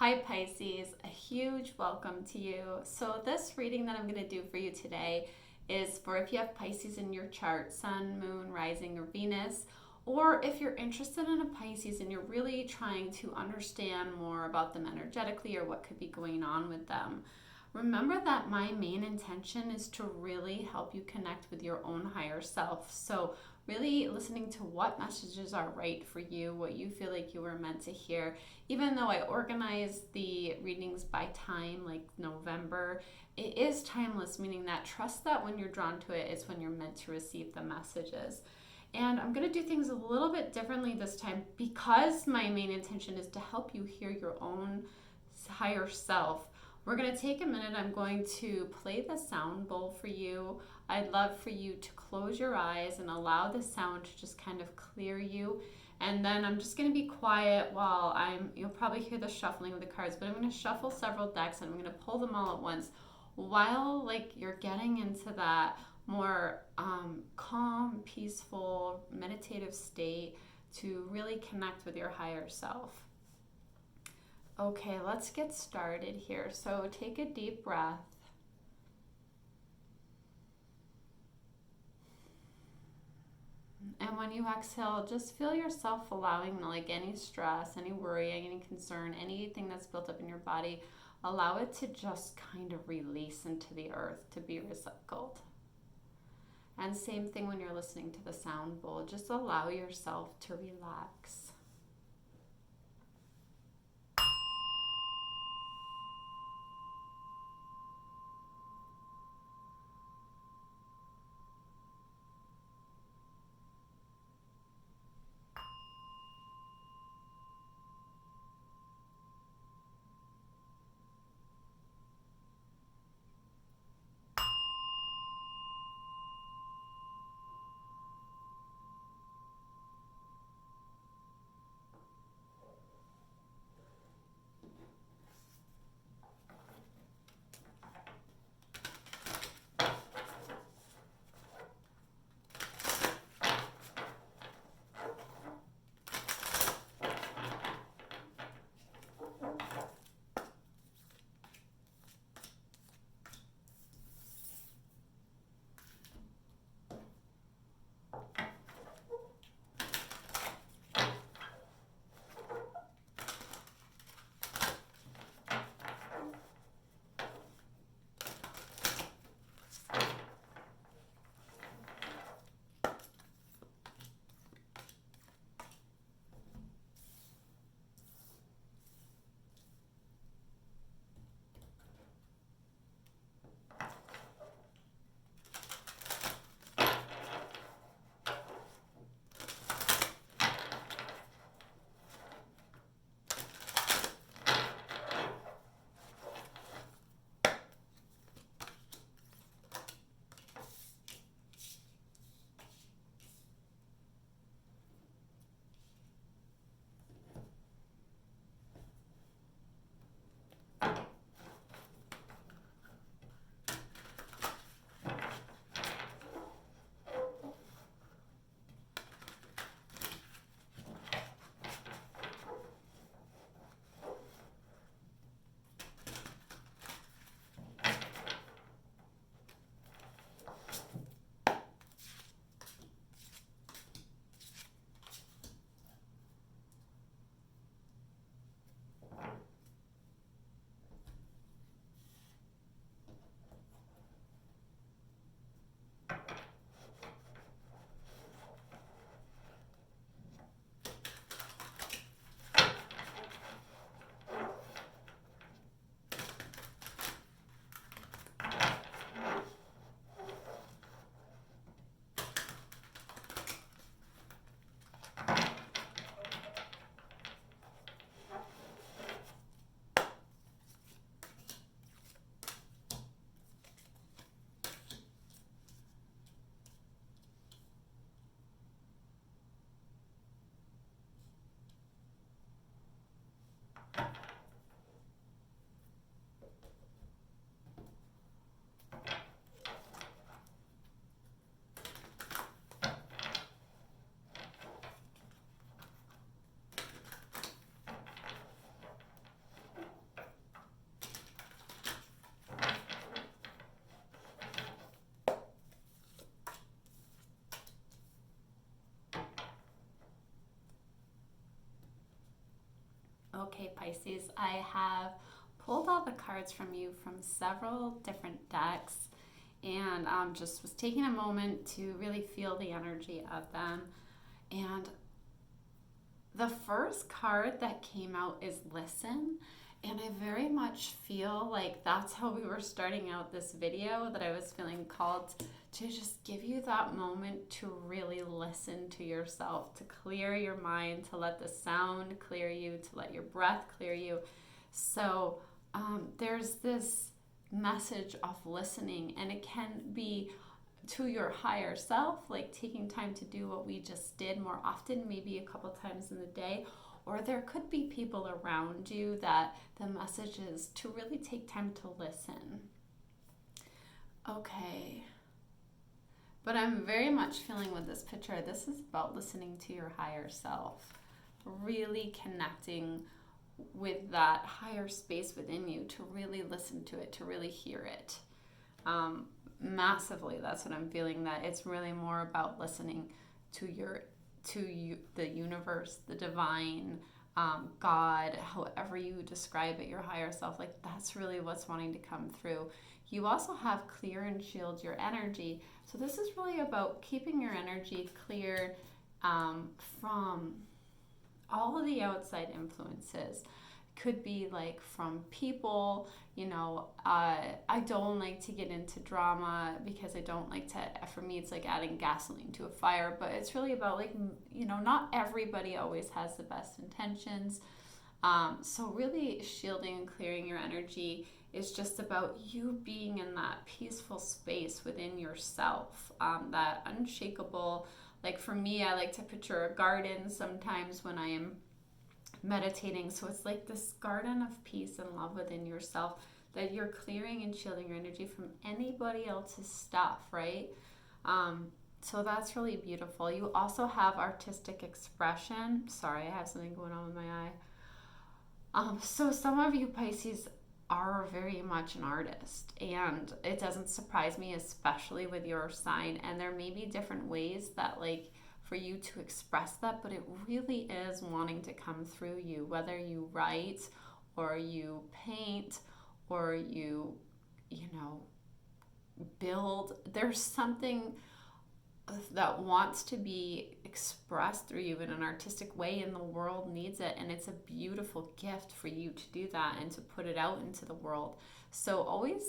Hi Pisces, a huge welcome to you. So this reading that I'm going to do for you today is for if you have Pisces in your chart, Sun, Moon, Rising, or Venus, or if you're interested in a Pisces and you're really trying to understand more about them energetically or what could be going on with them. Remember that my main intention is to really help you connect with your own higher self. So really listening to what messages are right for you, what you feel like you were meant to hear. Even though I organize the readings by time, like November, it is timeless, meaning that trust that when you're drawn to it, it's when you're meant to receive the messages. And I'm going to do things a little bit differently this time because my main intention is to help you hear your own higher self. We're going to take a minute. I'm going to play the sound bowl for you. I'd love for you to close your eyes and allow the sound to just kind of clear you. And then I'm just going to be quiet while you'll probably hear the shuffling of the cards, but I'm going to shuffle several decks and I'm going to pull them all at once while you're getting into that more calm, peaceful, meditative state to really connect with your higher self. Okay, let's get started here. So take a deep breath. And when you exhale, just feel yourself allowing any stress, any worry, any concern, anything that's built up in your body, allow it to just kind of release into the earth to be recycled. And same thing when you're listening to the sound bowl, just allow yourself to relax. Okay, Pisces, I have pulled all the cards from you from several different decks and just was taking a moment to really feel the energy of them. And the first card that came out is listen. And I very much feel like that's how we were starting out this video, that I was feeling called to just give you that moment to really listen to yourself, to clear your mind, to let the sound clear you, to let your breath clear you. So there's this message of listening, and it can be to your higher self, like taking time to do what we just did more often, maybe a couple times in the day, or there could be people around you that the message is to really take time to listen. Okay. But I'm very much feeling with this picture, this is about listening to your higher self, really connecting with that higher space within you, to really listen to it, to really hear it. Massively, that's what I'm feeling, that it's really more about listening to the universe, the divine, God, however you describe it, your higher self. Like, that's really what's wanting to come through. You also have clear and shield your energy. So this is really about keeping your energy clear from all of the outside influences. Could be like from people, I don't like to get into drama because I don't like to, for me, it's like adding gasoline to a fire, but it's really about like, not everybody always has the best intentions. So really shielding and clearing your energy is just about you being in that peaceful space within yourself, that unshakable, like for me, I like to picture a garden sometimes when I am meditating. So it's like this garden of peace and love within yourself, that you're clearing and shielding your energy from anybody else's stuff, right? So that's really beautiful. You also have artistic expression. Sorry, I have something going on with my eye. So some of you Pisces are very much an artist, and it doesn't surprise me, especially with your sign. And there may be different ways that, like, for you to express that, but it really is wanting to come through you, whether you write or you paint or you build. There's something that wants to be expressed through you in an artistic way, and the world needs it, and it's a beautiful gift for you to do that and to put it out into the world. So always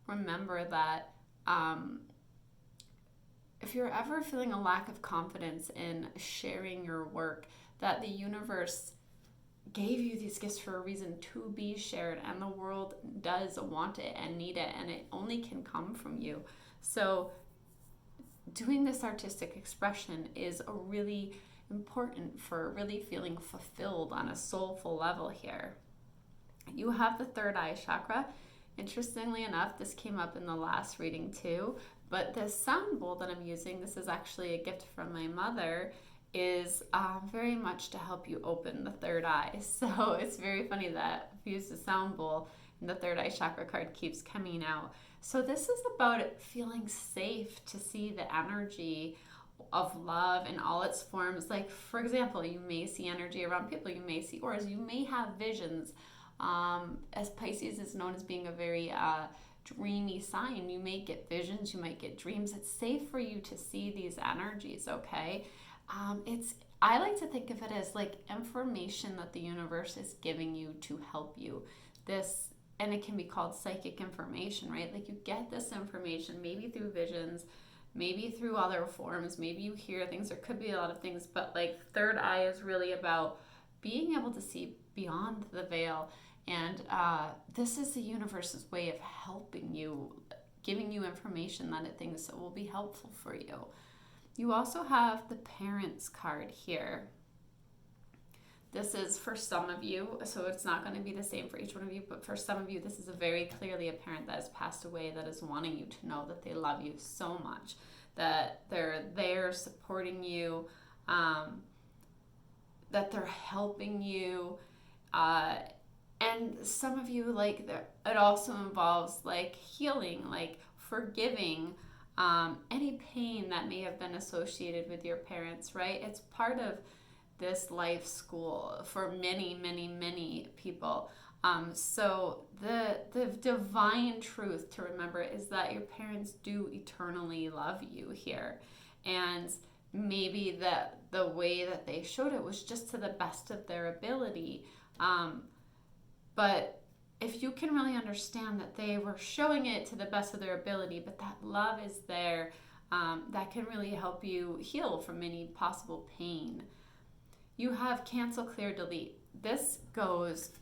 remember that if you're ever feeling a lack of confidence in sharing your work, that the universe gave you these gifts for a reason to be shared, and the world does want it and need it, and it only can come from you. So doing this artistic expression is a really important for really feeling fulfilled on a soulful level here. You have the third eye chakra. Interestingly enough, this came up in the last reading too, but the sound bowl that I'm using, this is actually a gift from my mother, is very much to help you open the third eye. So it's very funny that I've used the sound bowl and the third eye chakra card keeps coming out. So this is about it feeling safe to see the energy of love in all its forms. Like, for example, you may see energy around people, you may see auras, you may have visions. As Pisces is known as being a very dreamy sign, you may get visions, you might get dreams. It's safe for you to see these energies, okay? I like to think of it as like information that the universe is giving you to help you. And it can be called psychic information, right? Like, you get this information maybe through visions, maybe through other forms, maybe you hear things, there could be a lot of things, but like third eye is really about being able to see beyond the veil. And this is the universe's way of helping you, giving you information that it thinks that will be helpful for you. You also have the parents card here. This is for some of you, so it's not going to be the same for each one of you, but for some of you, this is a very clearly a parent that has passed away that is wanting you to know that they love you so much, that they're there supporting you, that they're helping you. And some of you, like, it also involves like healing, like forgiving any pain that may have been associated with your parents, right? It's part of this life school for many, many, many people. So the divine truth to remember is that your parents do eternally love you here. And maybe the way that they showed it was just to the best of their ability. But if you can really understand that they were showing it to the best of their ability, but that love is there, that can really help you heal from any possible pain. You have cancel, clear, delete. This goes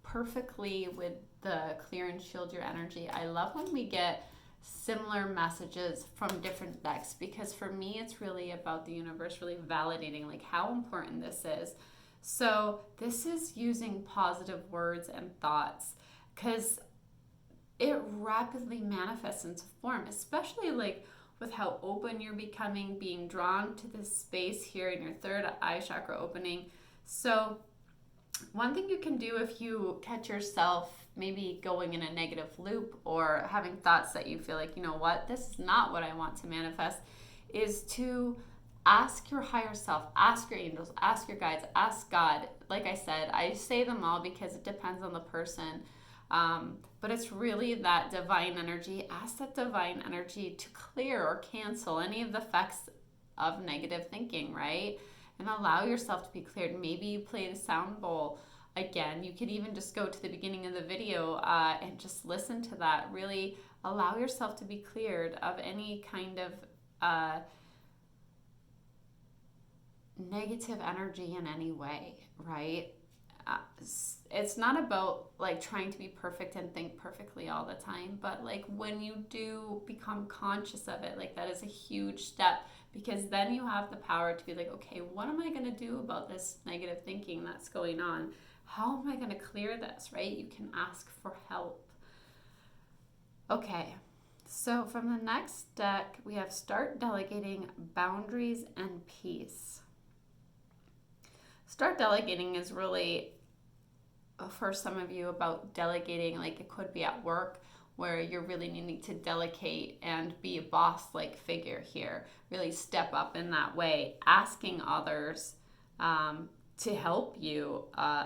perfectly with the clear and shield your energy. I love when we get similar messages from different decks, because for me it's really about the universe really validating like how important this is. So this is using positive words and thoughts, because it rapidly manifests into form, especially like with how open you're becoming, being drawn to this space here in your third eye chakra opening. So one thing you can do if you catch yourself maybe going in a negative loop or having thoughts that you feel like, you know what, this is not what I want to manifest, is to ask your higher self, ask your angels, ask your guides, ask God. Like I said, I say them all because it depends on the person. But it's really that divine energy. Ask that divine energy to clear or cancel any of the effects of negative thinking, right? And allow yourself to be cleared. Maybe you play the sound bowl again. You could even just go to the beginning of the video and just listen to that. Really allow yourself to be cleared of any kind of negative energy in any way, right? It's not about like trying to be perfect and think perfectly all the time, but like when you do become conscious of it, like that is a huge step, because then you have the power to be like, okay, what am I going to do about this negative thinking that's going on? How am I going to clear this, right? You can ask for help. Okay, so from the next deck, we have Start Delegating, Boundaries, and Peace. Start delegating is really, for some of you, about delegating. Like it could be at work where you're really needing to delegate and be a boss-like figure here. Really step up in that way, asking others to help you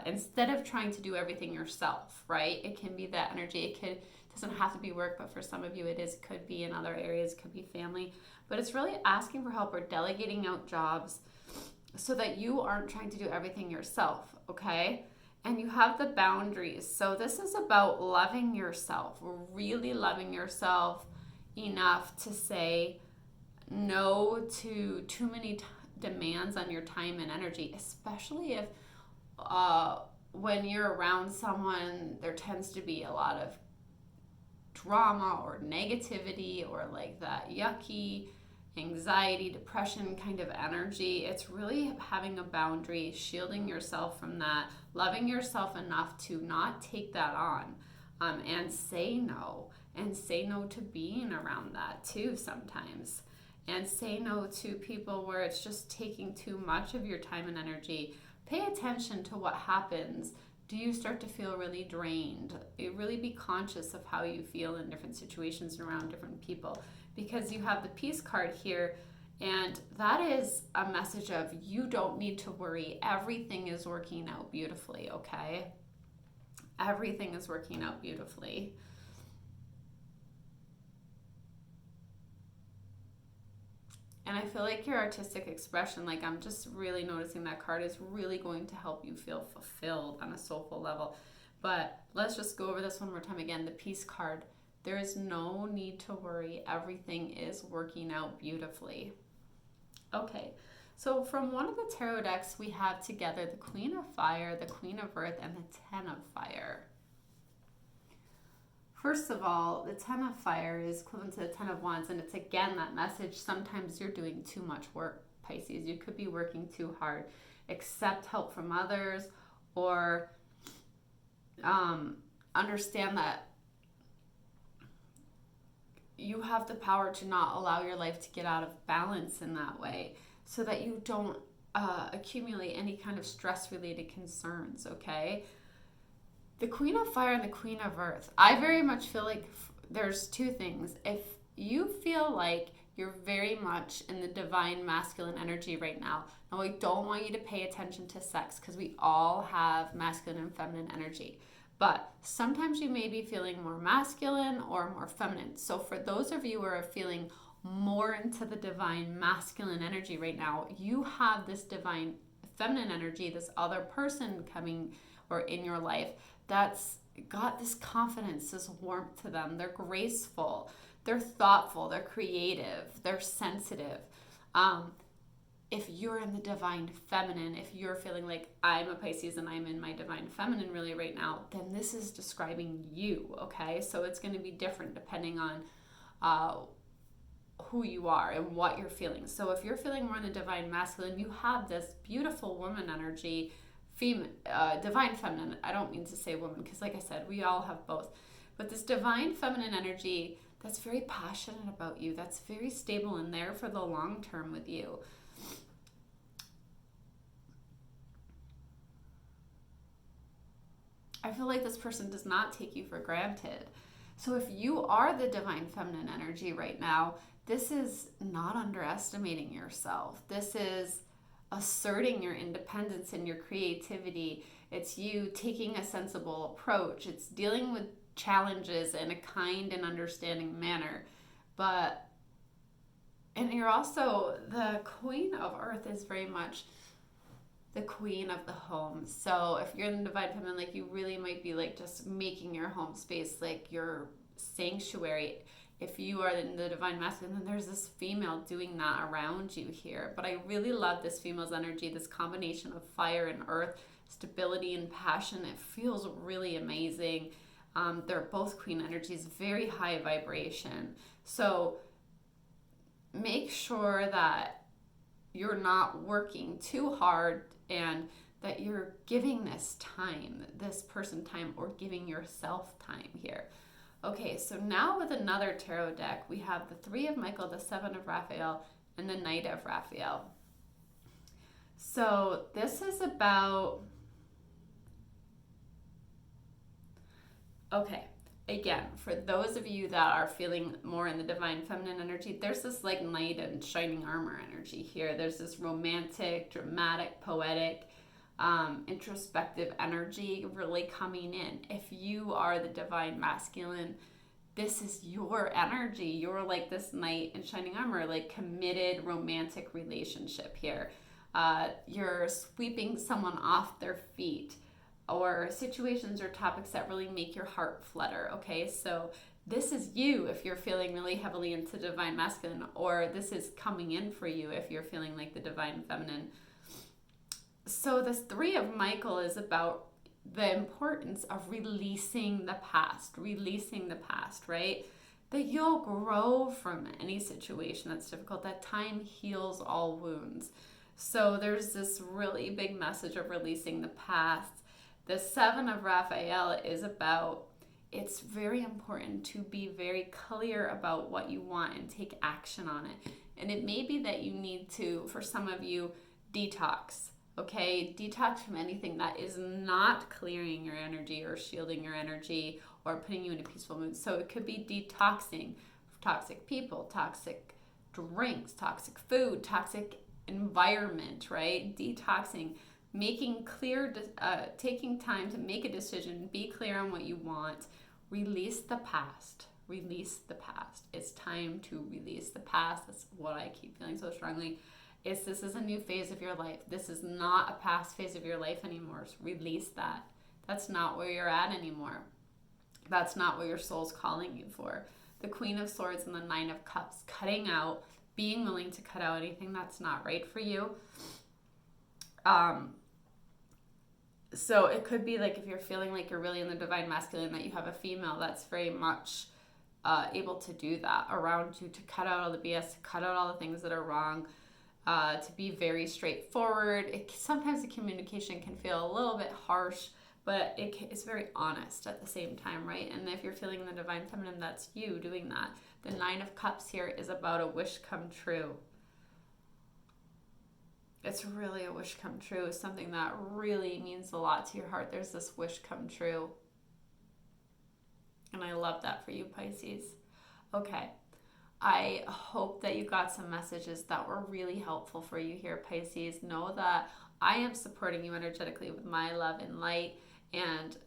instead of trying to do everything yourself, right? It can be that energy. It doesn't have to be work, but for some of you it is. It could be in other areas, it could be family. But it's really asking for help or delegating out jobs so that you aren't trying to do everything yourself, okay? And you have the boundaries. So this is about loving yourself, really loving yourself enough to say no to too many demands on your time and energy, especially if when you're around someone, there tends to be a lot of drama or negativity or like that yucky anxiety, depression kind of energy. It's really having a boundary, shielding yourself from that, loving yourself enough to not take that on, and say no to being around that too sometimes, and say no to people where it's just taking too much of your time and energy. Pay attention to what happens. Do you start to feel really drained? You really be conscious of how you feel in different situations and around different people, because you have the Peace card here, and that is a message of you don't need to worry. Everything is working out beautifully, okay? Everything is working out beautifully. And I feel like your artistic expression, like I'm just really noticing that card is really going to help you feel fulfilled on a soulful level. But let's just go over this one more time again. The Peace card. There is no need to worry. Everything is working out beautifully. Okay, so from one of the tarot decks, we have together the Queen of Fire, the Queen of Earth, and the Ten of Fire. First of all, the Ten of Fire is equivalent to the Ten of Wands, and it's again that message. Sometimes you're doing too much work, Pisces. You could be working too hard. Accept help from others, or understand that you have the power to not allow your life to get out of balance in that way, so that you don't accumulate any kind of stress-related concerns, okay? The Queen of Fire and the Queen of Earth. I very much feel like there's two things. If you feel like you're very much in the divine masculine energy right now. Now, I don't want you to pay attention to sex because we all have masculine and feminine energy. But sometimes you may be feeling more masculine or more feminine. So for those of you who are feeling more into the divine masculine energy right now, you have this divine feminine energy, this other person coming or in your life that's got this confidence, this warmth to them. They're graceful, they're thoughtful, they're creative, they're sensitive. If you're in the divine feminine, if you're feeling like I'm a Pisces and I'm in my divine feminine really right now, then this is describing you, okay? So it's going to be different depending on who you are and what you're feeling. So if you're feeling more in the divine masculine, you have this beautiful woman energy, divine feminine. I don't mean to say woman because like I said, we all have both. But this divine feminine energy that's very passionate about you, that's very stable and there for the long term with you. I feel like this person does not take you for granted. So if you are the divine feminine energy right now, this is not underestimating yourself. This is asserting your independence and your creativity. It's you taking a sensible approach. It's dealing with challenges in a kind and understanding manner. And you're also, the Queen of Earth is very much the queen of the home. So if you're in the divine feminine, like you really might be like just making your home space like your sanctuary. If you are in the divine masculine, then there's this female doing that around you here. But I really love this female's energy, this combination of fire and earth, stability and passion. It feels really amazing. They're both queen energies, very high vibration. So make sure that you're not working too hard and that you're giving this person time, or giving yourself time here. Okay, so now with another tarot deck, we have the Three of Michael, the Seven of Raphael, and the Knight of Raphael. So this is about, okay, again, for those of you that are feeling more in the divine feminine energy, there's this like knight and shining armor energy here. There's this romantic, dramatic, poetic, introspective energy really coming in. If you are the divine masculine, this is your energy. You're like this knight in shining armor, like committed romantic relationship here. You're sweeping someone off their feet, or situations or topics that really make your heart flutter, okay? So this is you if you're feeling really heavily into divine masculine, or this is coming in for you if you're feeling like the divine feminine. So this Three of Michael is about the importance of releasing the past, right? That you'll grow from any situation that's difficult, that time heals all wounds. So there's this really big message of releasing the past. The Seven of Raphael is about, it's very important to be very clear about what you want and take action on it. And it may be that you need to, for some of you, detox, okay? Detox from anything that is not clearing your energy or shielding your energy or putting you in a peaceful mood. So it could be detoxing toxic people, toxic drinks, toxic food, toxic environment, right? Detoxing. Making clear, taking time to make a decision, be clear on what you want, release the past. It's time to release the past. That's what I keep feeling so strongly. This is a new phase of your life. This is not a past phase of your life anymore. So release that. That's not where you're at anymore. That's not what your soul's calling you for. The Queen of Swords and the Nine of Cups, cutting out, being willing to cut out anything that's not right for you. So it could be like if you're feeling like you're really in the divine masculine, that you have a female that's very much able to do that around you, to cut out all the BS, to cut out all the things that are wrong, to be very straightforward. Sometimes the communication can feel a little bit harsh, but it's very honest at the same time, right? And if you're feeling the divine feminine, that's you doing that. The Nine of Cups here is about a wish come true. It's really a wish come true. It's something that really means a lot to your heart. There's this wish come true. And I love that for you, Pisces. Okay. I hope that you got some messages that were really helpful for you here, Pisces. Know that I am supporting you energetically with my love and light, and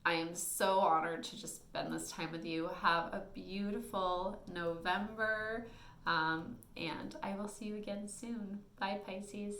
I am so honored to just spend this time with you. Have a beautiful November, and I will see you again soon. Bye, Pisces.